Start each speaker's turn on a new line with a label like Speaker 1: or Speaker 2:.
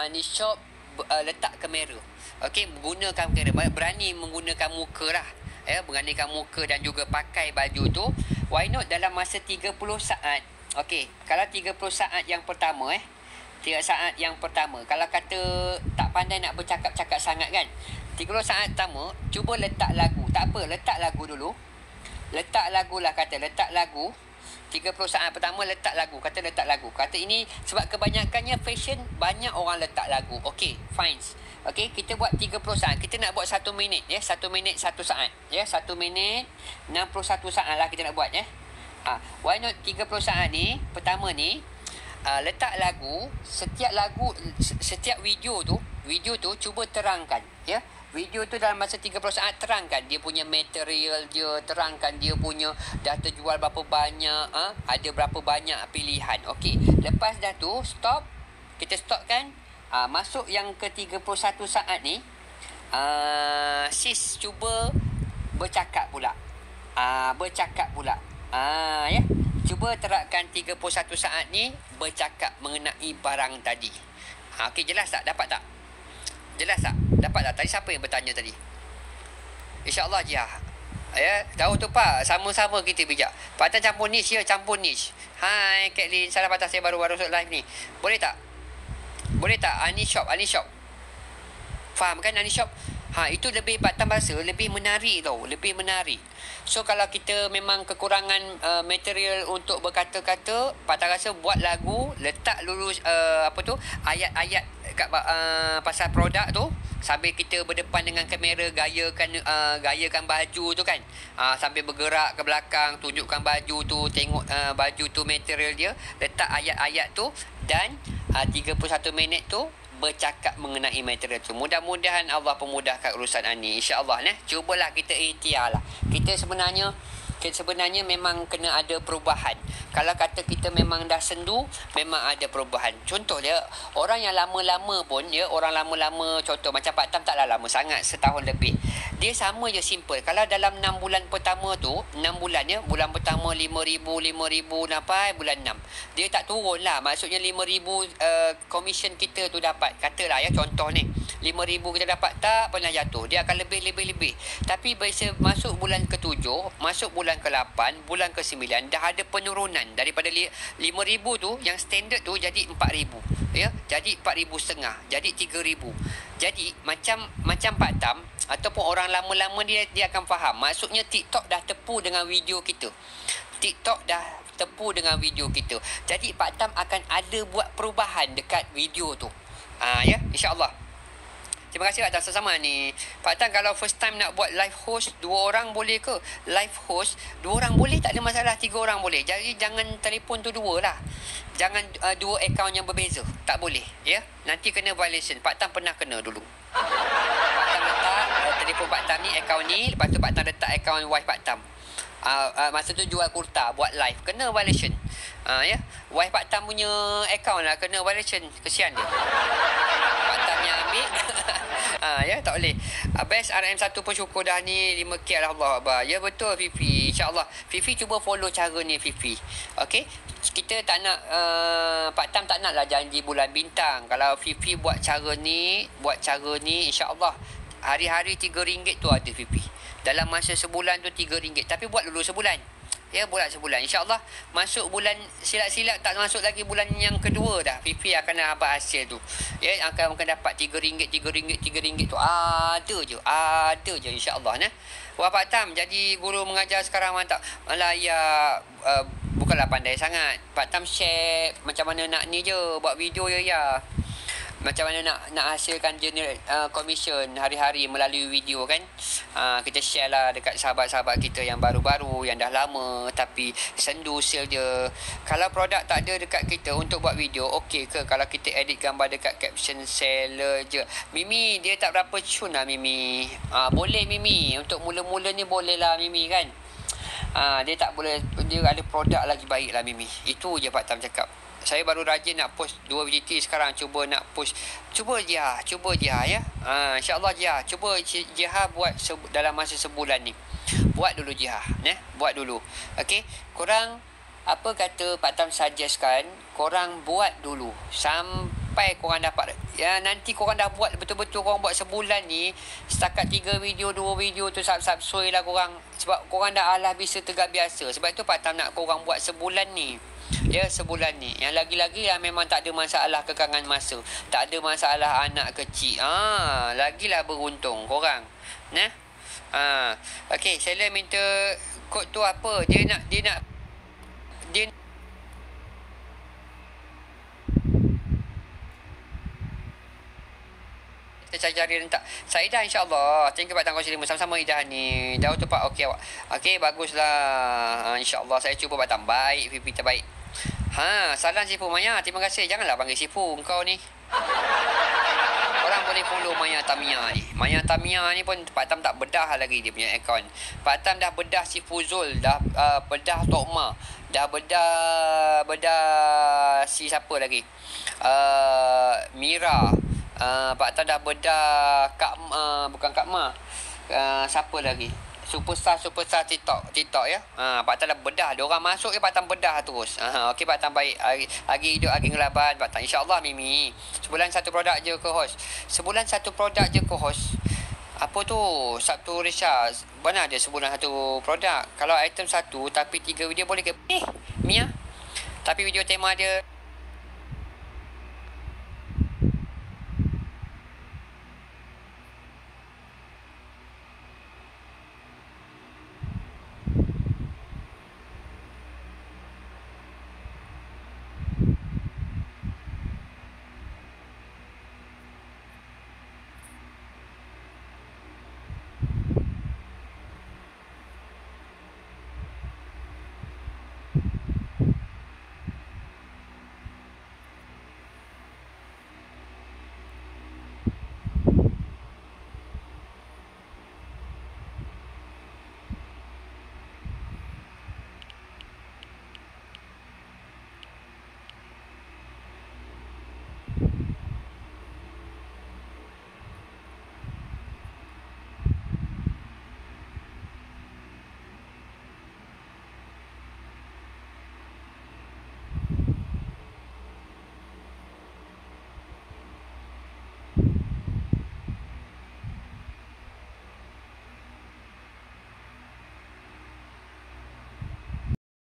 Speaker 1: Anishop letak kamera. Okey, menggunakan kamera. Berani menggunakan muka lah. Ya, beranikan muka dan juga pakai baju tu. Why not dalam masa 30 saat. Okey, kalau 30 saat yang pertama 3 saat yang pertama. Kalau kata tak pandai nak bercakap-cakap sangat kan. 30 saat pertama, cuba letak lagu. Tak apa, letak lagu dulu. Letak lagu lah kata, letak lagu. 30 saat pertama letak lagu. Kata letak lagu. Kata ini sebab kebanyakannya fashion, banyak orang letak lagu. Okey, fine. Okey, kita buat 30 saat. Kita nak buat 1 minit ya. 1 minit 1 saat. Ya, 1 minit 61 saat lah kita nak buat ya. Why not 30 saat ni, pertama ni, letak lagu, setiap video tu cuba terangkan ya. Video tu dalam masa 30 saat terangkan dia punya material dia, terangkan dia punya dah terjual berapa banyak, ada berapa banyak pilihan. Okey, lepas dah tu stop, kita stop kan. Masuk yang ke 31 saat ni, sis cuba bercakap pula. Ya. Cuba terapkan 31 saat ni bercakap mengenai barang tadi. Okey, jelas tak? Dapat tak? Jelas tak? Dapat tak? Tadi siapa yang bertanya tadi? InsyaAllah Jia. Ya, tahu tu Pak. Sama-sama kita bijak. Pak Tan campur niche ya, campur niche. Hai Kathleen, salah patah saya baru-baru live ni. Boleh tak? Boleh tak? Anishop. Faham kan Anishop? Itu lebih Pak Tan bahasa lebih menarik tau, lebih menarik. So kalau kita memang kekurangan material untuk berkata-kata, Pak Tan rasa buat lagu, letak dulu ayat-ayat kat pasal produk tu, sambil kita berdepan dengan kamera, gayakan baju tu kan. Sambil bergerak ke belakang, tunjukkan baju tu, tengok baju tu material dia, letak ayat-ayat tu dan 31 minit tu bercakap mengenai material tu. Mudah-mudahan Allah pemudahkan urusan ni, insya-Allah cubalah kita ikhtiar lah. Kita sebenarnya memang kena ada perubahan. Kalau kata kita memang dah sendu, memang ada perubahan. Contoh dia, orang yang lama-lama pun ya, orang lama-lama contoh macam Pak Tam taklah lama sangat, setahun lebih. Dia sama je, simple. Kalau dalam 6 bulan pertama tu, 6 bulan ya, bulan pertama 5,000 sampai bulan 6. Dia tak turun lah. Maksudnya 5,000 komisen kita tu dapat. Katalah ya, contoh ni 5,000 kita dapat, tak pernah jatuh. Dia akan lebih. Tapi bila masuk bulan ke-7, masuk bulan ke-8, bulan ke-9, dah ada penurunan. Daripada 5,000 tu, yang standard tu jadi 4,000. Ya, jadi 4,500, jadi 3,000. Jadi macam Pak Tam ataupun orang lama-lama dia akan faham. Maksudnya TikTok dah tepu dengan video kita. Jadi Pak Tam akan ada buat perubahan dekat video tu. Ya, insya-Allah. Terima kasih Pak Tan sama ni. Pak Tan, kalau first time nak buat live host 2 orang boleh ke? Live host 2 orang boleh, tak ada masalah. 3 orang boleh. Jadi jangan telefon tu 2 lah. Jangan 2 akaun yang berbeza. Tak boleh ya. Nanti kena violation. Pak Tan pernah kena dulu. Pak Tan letak telefon Pak Tan ni, akaun ni. Lepas tu Pak Tan letak akaun wife Pak Tan. Masa tu jual kurta, buat live, kena violation. Ya, wife Pak Tam punya akaun lah, kena violation. Kesian dia. Pak Tam yang ambil. Ya, tak boleh. Best RM1 pun syukur dah ni 5K, Alhamdulillah. Ya betul Fifi, insyaAllah. Fifi cuba follow cara ni Fifi. Okey, kita tak nak Pak Tam tak nak lah janji bulan bintang. Kalau Fifi buat cara ni insyaAllah hari-hari RM3 tu ada Fifi. Dalam masa sebulan tu RM3. Tapi buat dulu sebulan. Ya, buat sebulan. InsyaAllah masuk bulan silap-silap tak masuk lagi bulan yang kedua dah. Fifi akan dapat hasil tu. Ya, akan dapat RM3 tu. Ada je insyaAllah. Wah Pak Tam, jadi guru mengajar sekarang mantap. Malah ya, bukanlah pandai sangat. Pak Tam share macam mana nak ni je. Buat video ya. Macam mana nak hasilkan commission hari-hari melalui video kan. Kita share lah dekat sahabat-sahabat kita yang baru-baru, yang dah lama tapi sendu sale je. Kalau produk tak ada dekat kita untuk buat video, okey ke kalau kita edit gambar dekat caption seller je? Mimi, dia tak berapa cun lah Mimi. Boleh Mimi, untuk mula-mula ni boleh lah Mimi kan. Dia tak boleh, dia ada produk lagi baik lah Mimi. Itu je Pak Tam cakap. Saya baru rajin nak post 2 VGT sekarang. Cuba nak post. Cuba je ya. InsyaAllah Jihah. Cuba Jihah buat dalam masa sebulan ni. Buat dulu Jihah. Buat dulu. Okey. Korang, apa kata Pak Tam suggestkan, korang buat dulu. sampai korang dapat, ya, nanti korang dah buat betul-betul, korang buat sebulan ni setakat 3 video 2 video tu sab-sab lah korang, sebab korang dah alah bisa tegak biasa. Sebab tu Pak Tam nak korang buat sebulan ni, ya, sebulan ni. Yang lagi-lagi yang memang tak ada masalah kekangan masa, tak ada masalah anak kecil, lagilah beruntung korang. Nah, okey, saya minta kod tu apa, dia nak kita cari rentak. Saya dah, insyaAllah. Thank you Pak Tam kongsi 5. Sama-sama Ida ni. Dah tu Pak. Okey awak. Okey, baguslah. InsyaAllah saya cuba Pak Tam. Baik, pipi terbaik. Salam Sifu Maya. Terima kasih. Janganlah panggil Sifu engkau ni. Orang boleh follow Maya Tamia ni. Maya Tamia ni pun Pak Tam tak bedah lagi dia punya akaun. Pak Tam dah bedah Sifu Zul, dah bedah Tokma, dah bedah si siapa lagi, Mira. Pak Tam dah bedah bukan Kak Ma, siapa lagi, superstar TikTok ya. Pak Tam dah bedah, dia orang masuk Pak Tam bedah terus. Okey Pak Tam, baik. Lagi hidup lagi ngelaban Pak Tam, insya-Allah. Mimi sebulan satu produk je ke host, sebulan satu produk je ke host. Apa tu, Sabtu Risha, mana ada sebulan satu produk. Kalau item satu tapi 3 video boleh ke Mia, tapi video tema dia